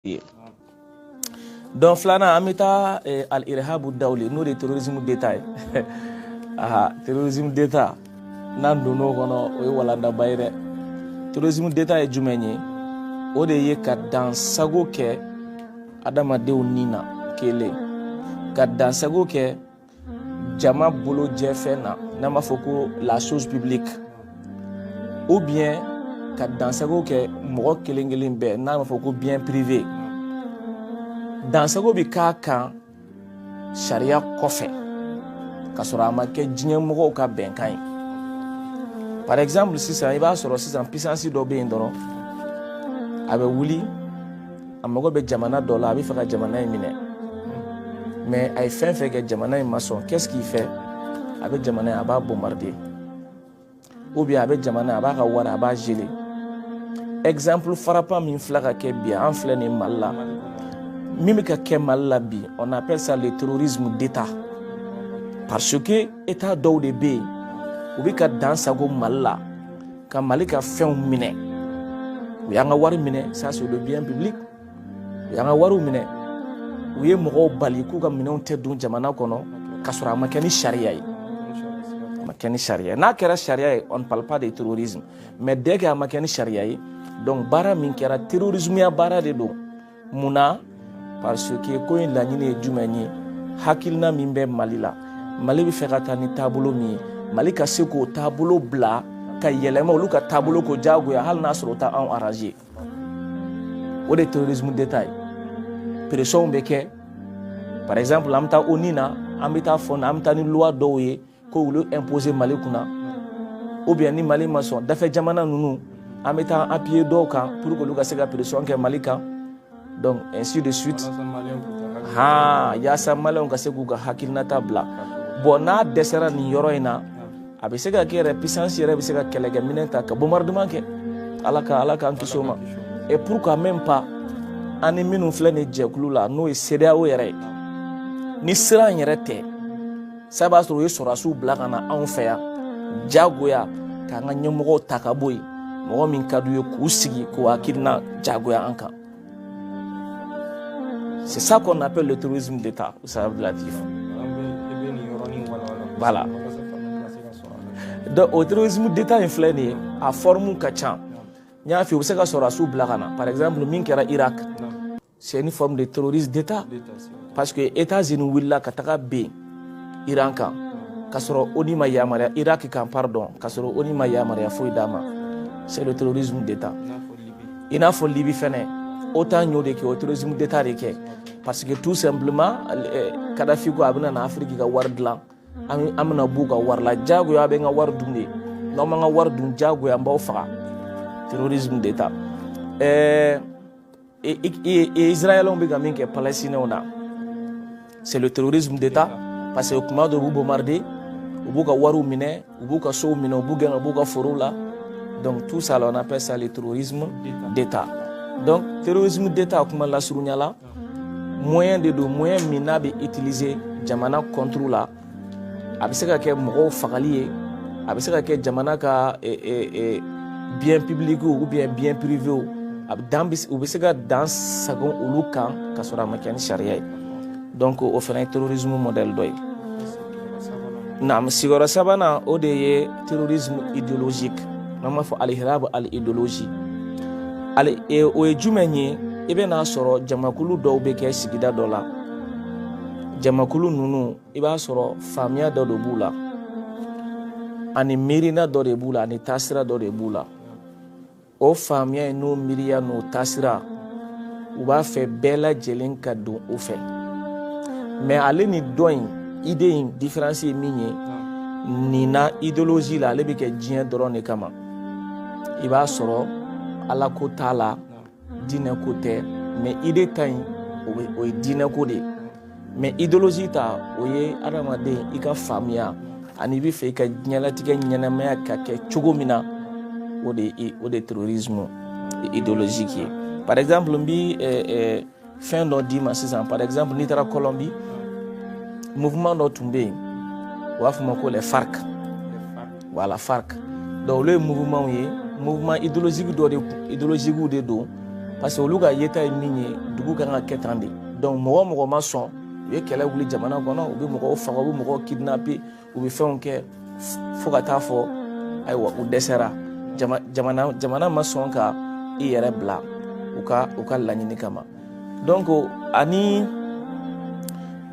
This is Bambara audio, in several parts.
Donc flana amita al-irhabu dawli no de terrorisme d'État terrorisme d'État nan dono kono o walanda bayre terrorisme d'État e jumenye o de ye ka dan sago ke adamadenw nina kele ka dan sago ke jama bolo jɛfɛn na n'a ma fɔ ko la chose publique ou bien ka dan sago ke mɔgɔ kelen kelen bɛɛ n'a ma fɔ ko bien privé dansago bi k'a kan sariya kɔfɛ ka sɔrɔ a ma kɛ diɲɛ mɔgɔw ka bɛnkan ye par exemple sisan i b'a sɔrɔ sisan puissance dɔ bɛ yen dɔrɔn a bɛ wuli a mago bɛ jamana dɔ la a bɛ fɛ ka jamana in minɛ mais a ye fɛn fɛn kɛ jamana in ma sɔn qu'est-ce qu'il fait a bɛ jamana in a b'a bombarder ou bien a bɛ jamana a b'a ka wari a b'a geler exemple frappant min filɛ ka kɛ bi an filɛ nin Mali la min bɛ ka kɛ Mali la bi on appelle ça le terrorisme d'État parce que État dɔw de bɛ yen u bɛ ka dan sago Mali la ka Mali ka fɛnw minɛ u y'an ka wari minɛ ça c'est le bien public u y'an ka wariw minɛ u ye mɔgɔw bali k'u ka minɛnw tɛ don jamana kɔnɔ ka sɔrɔ a ma kɛ ni sariya ye a ma kɛ ni sariya ye n'a kɛra sariya ye on ne parle pas de terrorisme mais dès que a ma kɛ ni sariya ye donc baara min kɛra terrorisme ya baara de don munna parce que ko in laɲini ye jumɛn ye hakilina min bɛ Mali la Mali bɛ fɛ ka taa ni taabolo min ye Mali ka se k'o taabolo bila ka yɛlɛma olu ka taabolo ko jagoya hali n'a sɔrɔ o t'a anw arranger o de terrorisme d'État ye pression bɛ kɛ par exemple an bɛ taa ONU na an bɛ taa fɔ an bɛ taa ni loi dɔw ye ko olu imposer Mali kunna ou bien ni Mali ma sɔn dafɛ jamana ninnu an bɛ taa appuyer dɔw kan pour que olu ka se ka pression kɛ Mali kan donc ainsi de suite yaasa maliyɛnw ka se k'u ka hakilinata bila bon n'a dɛsɛra nin yɔrɔ in na a bɛ se ka kɛ yɛrɛ puissance yɛrɛ bɛ se ka kɛlɛkɛminɛ ta ka bombardement kɛ ala k'an kisi o ma et pourquoi même pas an ni minnu filɛ nin jɛkulu la n'o ye CEDEAO yɛrɛ ye ni sira in yɛrɛ tɛ ça b'a sɔrɔ u ye sɔrɔdasiw bila ka na anw fɛ yan jagoya k'an ka ɲɛmɔgɔw ta ka bɔ yen mɔgɔ min ka d'u ye k'u sigi k'u hakilina jagoya an kan. C'est ça qu'on appelle le terrorisme d'État. Vous savez relatif. Voilà. Donc, au terrorisme d'État, il a formé un cachan. Il y a un fait sous Blagana. Par exemple, le Irak. C'est une forme de terrorisme d'État. Parce que les États-Unis, Willa, Kataka B, Iran, Kasoro Onima Yamaria, Irak, pardon, Kasoro Onima Yamaria, Fouidama. C'est le terrorisme d'État. Il a fait Libye Fene. Autant de que le terrorisme d'État parce que tout simplement Kadhafi ko abina na Afrique ka war dilan amna bu ka war la jago ya be nga war dunde no ma nga war dun jago ya mbaw faga terrorisme d'État Israël on be ga min ke Palestine ona c'est le terrorisme d'État parce que kuma do bu bombarder bu ka waru mine bu ka so mine bu ka foro la donc tout ça là, on appelle ça le terrorisme d'État. Donc terrorisme d'État kuma la surunya la moyen de moyen mina be utiliser jamana contre la a bɛ se ka kɛ mɔgɔw fagali ye a bɛ se ka kɛ jamana ka bien public ou bien bien privé a bɛ se ka dan sago olu kan ka sɔrɔ a ma kɛ ni sariya ye donc o fana ye terrorisme modèle dɔ ye naam sigiyɔrɔ sabanan o de ye terrorisme idéologique n'an b'a fɔ al-hirab al-idéologie o ye jumɛn ye i bɛ n'a sɔrɔ jamakulu dɔw bɛ kɛ sigida dɔ la jamakulu ninnu i b'a sɔrɔ faamuya dɔ de b'u la ani miirina dɔ de b'u la ani taasira dɔ de b'u la o faamuya in n'o miiriya n'o taasira u b'a fɛ bɛɛ lajɛlen ka don o fɛ mais ale ni dɔ in idée in différence ye min ye nin na idéologie la ale bɛ kɛ diɲɛ dɔrɔn de kama i b'a sɔrɔ ala ko t'a la dinɛ ko tɛ mais idée ta in o ye dinɛ ko de ye mais idéologie ta o ye adamaden i ka faamuya ani i bɛ fɛ i ka diɲɛlatigɛ ɲɛnamaya ka kɛ cogo min na o de terrorisme idéologique ye par exemple n bi fɛn dɔ d'i ma sisan par exemple n'i taara Colombie mouvement dɔ tun bɛ yen u b'a fɔ ma ko les FARC voilà FARC donc olu ye mouvement ye mouvement idéologique dɔ de don parce que olu ka yeta ye min ye dugu kan ka kɛ tan de donc mɔgɔ ma sɔn u ye kɛlɛ wuli jamana kɔnɔ u bɛ mɔgɔw faga u bɛ mɔgɔw kidnapper u bɛ fɛnw kɛ fo ka taa fɔ ayiwa u dɛsɛra jamana ma sɔn ka i yɛrɛ bila u ka laɲini kama donc ani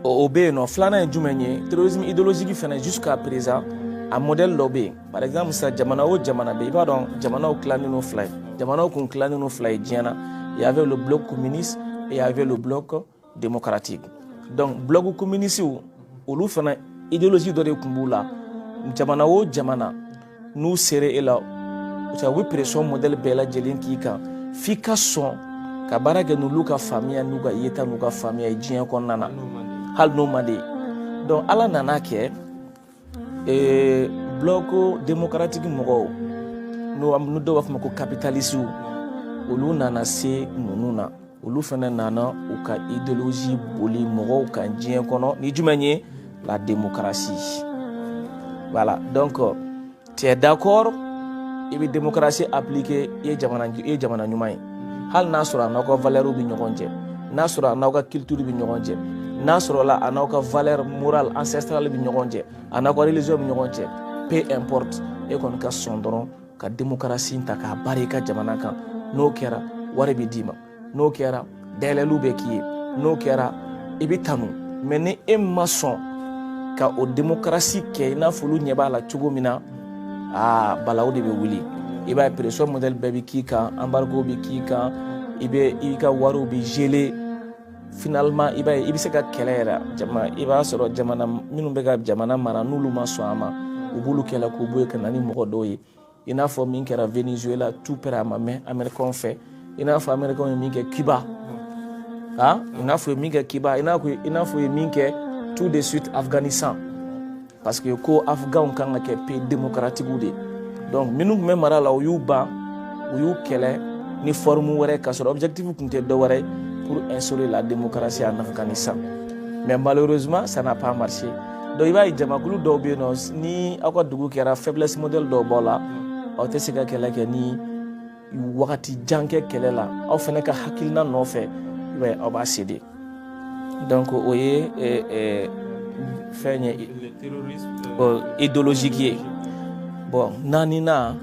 o bɛ yen nɔ filanan ye jumɛn ye terrorisme idéologique fana jusqu'à présent a modèle dɔ bɛ yen par exemple sa jamana o jamana bɛ i b'a dɔn jamanaw tilannen no fila ye jamanaw kun tilannen no fila ye diɲɛ na il y avait le bloc communiste et il y avait le bloc démocratique donc bloc communiste olu fana idéologie dɔ de kun b'u la jamana o jamana n'u sera e la u bɛ pression modèle bɛɛ lajɛlen k'i kan f'i ka sɔn ka baara kɛ n'olu ka faamuya n'u ka yeta n'u ka faamuya ye diɲɛ kɔnɔna na hali n'o man di donc ala nana kɛ bloc démocratique mɔgɔw n'u dɔw b'a fɔ ma ko capitaliste olu nana se ninnu na olu fana nana u ka idéologie boli mɔgɔw kan diɲɛ kɔnɔ ni jumɛn ye la démocratie voilà donc tu es d'accord i bɛ démocratie appliquer i ye jamana ɲuman ye hali n'a sɔrɔ a n'aw ka valeur bɛ ɲɔgɔn cɛ n'a sɔrɔ a n'aw ka culture bɛ ɲɔgɔn cɛ n'a sɔrɔ la a n'aw ka valeur morale ancestrale bɛ ɲɔgɔn cɛ a n'aw ka religion bɛ ɲɔgɔn cɛ peu importe e kɔni ka sɔn dɔrɔn ka démocratie ta k'a baara i ka jamana kan n'o kɛra wari bɛ d'i ma n'o kɛra dayɛlɛliw bɛ k'i ye n'o kɛra i bɛ tanu mais ni e ma sɔn ka o démocratie kɛ i n'a fɔ olu ɲɛ b'a la cogo min na balawu de bɛ wuli i b'a ye pression modèle bɛɛ bɛ k'i kan embargo bɛ k'i kan i ka wariw bɛ geler finalement i b'a ye i bɛ se ka kɛlɛ yɛrɛ i b'a sɔrɔ jamana minnu bɛ ka jamana mara n'olu ma sɔn a ma u b'olu kɛlɛ k'u bɔ yen ka na ni mɔgɔ dɔw ye i n'a fɔ min kɛra Venezuela tout père a ma mɛn américain fɛ i n'a fɔ américain ye min kɛ Cuba i n'a fɔ ye min kɛ Cuba i n'a fɔ ye min kɛ tout de suite Afghanistan parce que ko Afghanw kan ka kɛ pays démocratique de donc minnu tun bɛ mara la u y'u ban u y'u kɛlɛ ni forme wɛrɛ ka sɔrɔ objectif tun tɛ dɔ wɛrɛ pour instaurer la démocratie en Afghanistan mais malheureusement ça n'a pas marché donc i b'a ye jamakulu dɔw bɛ yen nɔ ni aw ka dugu kɛra faiblesse modèle dɔw b'aw la aw tɛ se ka kɛlɛ kɛ ni wagati jan kɛ kɛlɛ la aw fana ka hakilina nɔfɛ i b'a ye aw b'a céder donc o ye fɛn ye idéologique ye bon naaninan